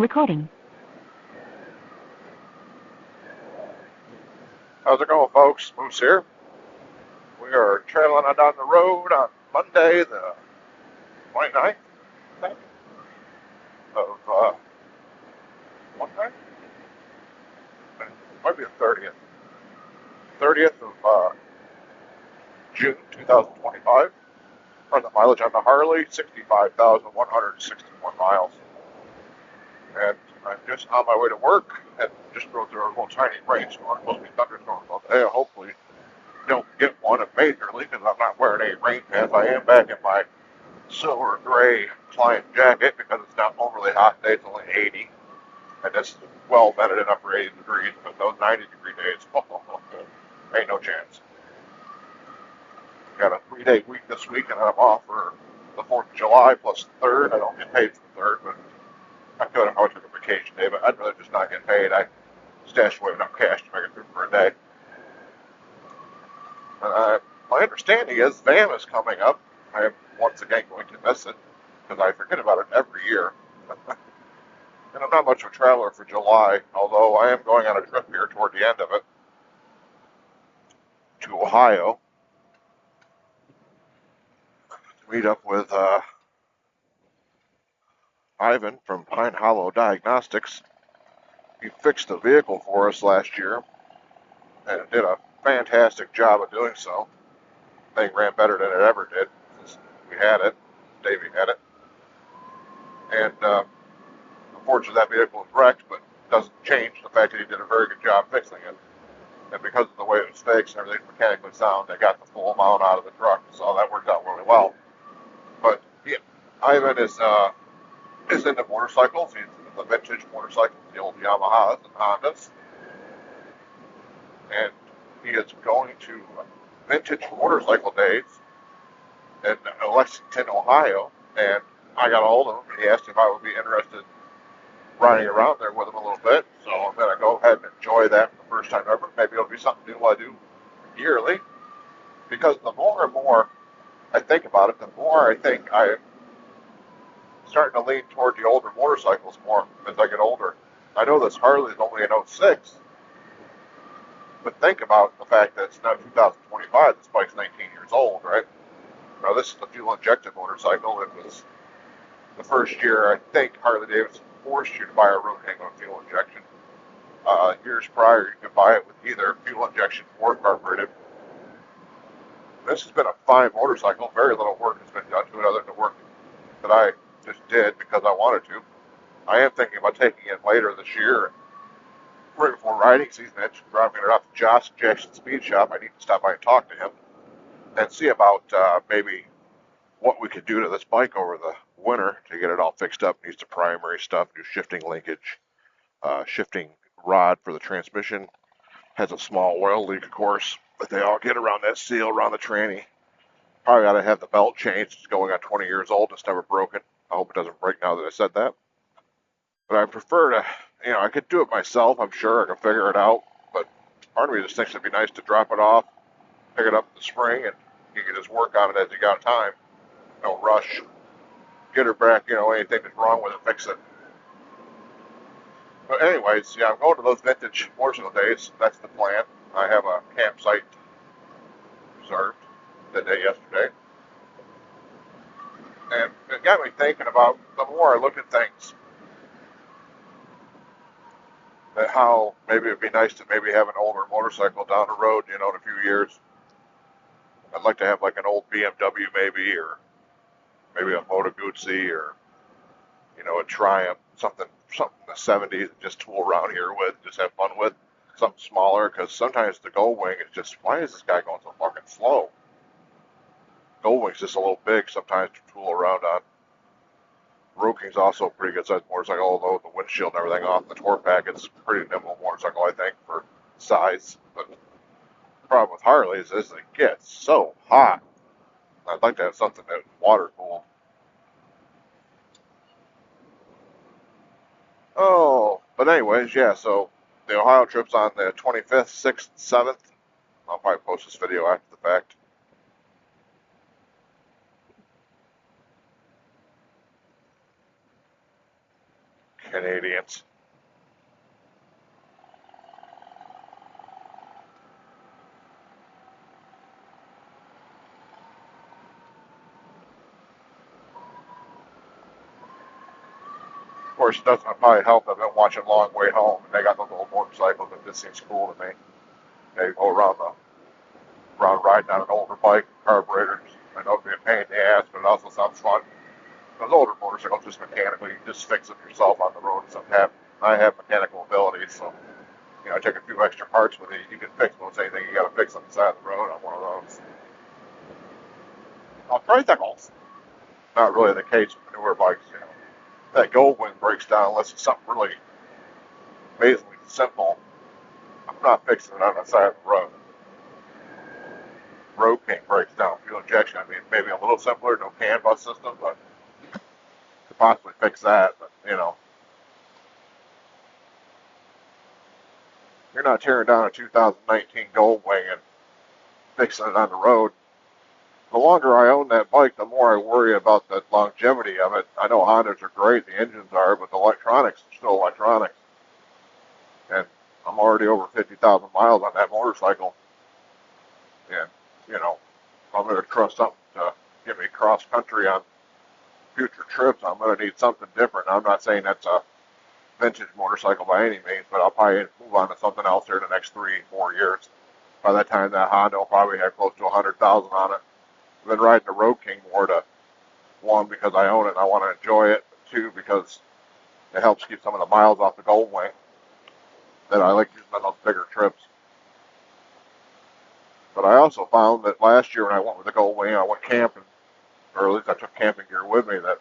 recording. How's it going, folks? Moose here. We are trailing on down the road on Monday, the 29th, I think, of, what time? It might be the 30th. 30th of June 2025. Run the mileage on the Harley, 65,161 miles. And I'm just on my way to work and just rode through a little tiny rainstorm. Supposed to be thunderstorms all day. Hopefully don't get one majorly because I'm not wearing any rain pants. I am back in my silver gray client jacket because it's not overly hot today. It's only 80. And it's well vented in upper 80 degrees, but those 90-degree days, ain't no chance. Got a 3-day week this week, and I'm off for the 4th of July plus the 3rd. I don't get paid for the 3rd, but I could if I took a vacation day, but I'd rather just not get paid. I stashed away enough cash to make it through for a day. My understanding is VAM is coming up. I am once again going to miss it because I forget about it every year. And I'm not much of a traveler for July, although I am going on a trip here toward the end of it to Ohio to meet up with Ivan from Pine Hollow Diagnostics. He fixed the vehicle for us last year and did a fantastic job of doing so. The thing ran better than it ever did since we had it. Davey had it. And unfortunately that vehicle was wrecked, but it doesn't change the fact that he did a very good job fixing it. And because of the way it was fixed and everything's mechanically sound, they got the full amount out of the truck, so that worked out really well. But yeah, Ivan is into motorcycles. He's into vintage motorcycles, the old Yamahas and Hondas. And he is going to vintage motorcycle days in Lexington, Ohio. And I got a hold of him and he asked if I would be interested in riding around there with him a little bit. So I'm going to go ahead and enjoy that for the first time ever. Maybe it'll be something new I do yearly. Because the more and more I think about it, the more I think I'm starting to lean toward the older motorcycles more as I get older. I know this Harley is only an 06, but think about the fact that it's now 2025, this bike's 19 years old, right? Now this is the fuel-injected motorcycle. It was the first year, I think, Harley-Davidson forced you to buy a rotating on fuel injection. Years prior, you could buy it with either fuel injection or carbureted. This has been a fine motorcycle. Very little work has been done to it other than the work that I just did because I wanted to. I am thinking about taking it later this year. Right before riding season, driving it off to Josh Jackson Speed Shop. I need to stop by and talk to him and see about maybe what we could do to this bike over the winter to get it all fixed up. It needs the primary stuff, new shifting linkage, shifting rod for the transmission. Has a small oil leak, of course, but they all get around that seal, around the tranny. Probably got to have the belt changed. It's going on 20 years old. It's never broken. I hope it doesn't break now that I said that. But I prefer to, I could do it myself. I'm sure I can figure it out. But part of me just thinks it'd be nice to drop it off, pick it up in the spring, and you can just work on it as you got time. No rush. Get her back, anything that's wrong with it, fix it. But anyways, yeah, I'm going to those vintage motorcycle days. That's the plan. I have a campsite reserved the day yesterday. And it got me thinking about, the more I look at things, that how maybe it'd be nice to maybe have an older motorcycle down the road, in a few years. I'd like to have like an old BMW maybe, or maybe a Moto Guzzi, or, a Triumph, something in the 70s, just tool around here with, just have fun with. Something smaller, because sometimes the Goldwing is just, why is this guy going so fucking slow? Goldwing's just a little big sometimes to tool around on. Roking's also a pretty good sized motorcycle, although the windshield and everything off the tour pack, it's a pretty nimble motorcycle, I think, for size. But the problem with Harleys is it gets so hot. I'd like to have something that's water cooled. Oh, but anyways, yeah, so the Ohio trip's on the 25th, 6th, 7th. I'll probably post this video after the fact. Canadians. Of course, it doesn't probably help that I've been watching Long Way Home, and they got those little motorcycles that just seems cool to me. They go around riding on an older bike with carburetors. I know it'd be a pain in the ass, but it also sounds fun. Those older motorcycles, just mechanically, you just fix them yourself on the road. So I have mechanical abilities, so I take a few extra parts with it. You can fix most anything you got to fix on the side of the road on one of those. Tricycles. Not really the case with the newer bikes. That gold wing breaks down unless it's something really amazingly simple. I'm not fixing it on the side of the road. Road king breaks down, fuel injection. I mean, maybe a little simpler, no CAN bus system, but could possibly fix that. But you're not tearing down a 2019 gold wing and fixing it on the road. The longer I own that bike, the more I worry about the longevity of it. I know Hondas are great, the engines are, but the electronics are still electronics. And I'm already over 50,000 miles on that motorcycle. And, if I'm going to trust something to get me cross country on future trips, I'm going to need something different. I'm not saying that's a vintage motorcycle by any means, but I'll probably move on to something else here in the next 3-4 years. By that time, that Honda will probably have close to 100,000 on it. I've been riding the Road King more to, one, because I own it and I want to enjoy it, two, because it helps keep some of the miles off the gold wing that I like using on those bigger trips. But I also found that last year when I went with the gold wing, I went camping, or at least I took camping gear with me, that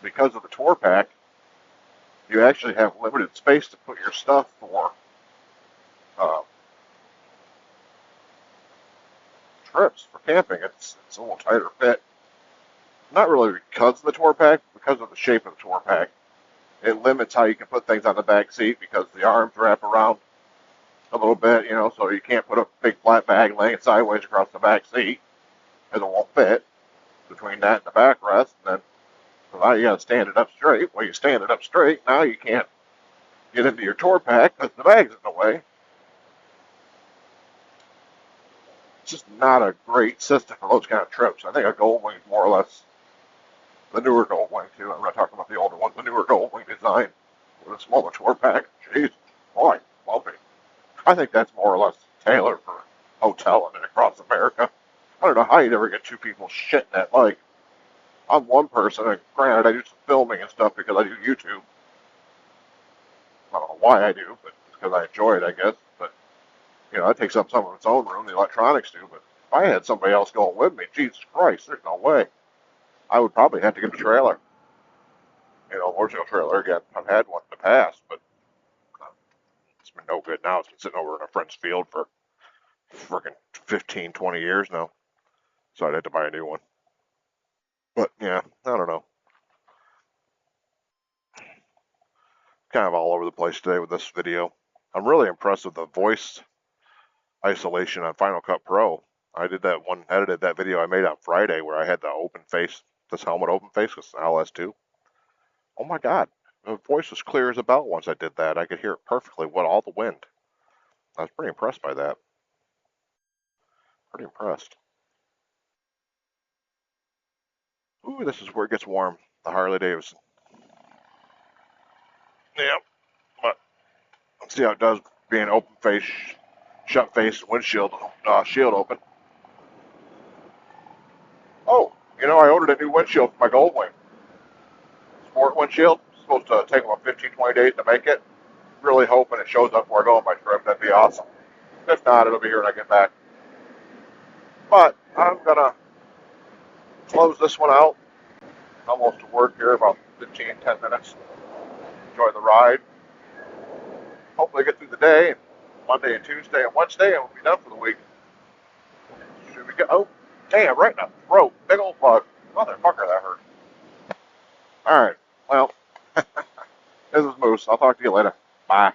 because of the tour pack, you actually have limited space to put your stuff for trips, for camping. It's a little tighter fit. Not really because of the tour pack, but because of the shape of the tour pack. It limits how you can put things on the back seat because the arms wrap around a little bit, so you can't put a big flat bag laying sideways across the back seat because it won't fit between that and the backrest. And then, so now you got to stand it up straight. Well, you stand it up straight, now you can't get into your tour pack because the bag's in the way. It's just not a great system for those kind of trips. I think a gold wing is more or less the newer gold wing too. I'm not talking about the older one. The newer gold wing design with a smaller tour pack. Jeez, boy, lumpy. I think that's more or less tailored for hoteling and across America. I don't know how you'd ever get two people shitting that bike. I'm one person, and granted, I do some filming and stuff because I do YouTube. I don't know why I do, but it's because I enjoy it, I guess. But that takes up some of its own room. The electronics do. But if I had somebody else going with me, Jesus Christ, there's no way. I would probably have to get a trailer. Motorcycle trailer. Again, I've had one in the past, but it's been no good now. It's been sitting over in a friend's field for freaking 15, 20 years now. So I'd have to buy a new one. But, yeah, I don't know. Kind of all over the place today with this video. I'm really impressed with the voice isolation on Final Cut Pro. I edited that video I made on Friday where I had the open face, this helmet open face with LS2. Oh my God, the voice was clear as a bell once I did that. I could hear it perfectly with all the wind. I was pretty impressed by that. Pretty impressed. Ooh, this is where it gets warm. The Harley Davidson. Yep, but let's see how it does being open face, shut face, windshield, shield open. Oh, I ordered a new windshield for my gold wing. Sport windshield. It's supposed to take about 15, 20 days to make it. Really hoping it shows up where I go on my trip. That'd be awesome. If not, it'll be here when I get back. But I'm gonna close this one out. Almost to work here, about 15, 10 minutes. Enjoy the ride. Hopefully get through the day. Monday and Tuesday and Wednesday, and we'll be done for the week. Should we go? Oh, damn, right in the throat. Big old bug. Motherfucker, that hurt. Alright, well, this is Moose. I'll talk to you later. Bye.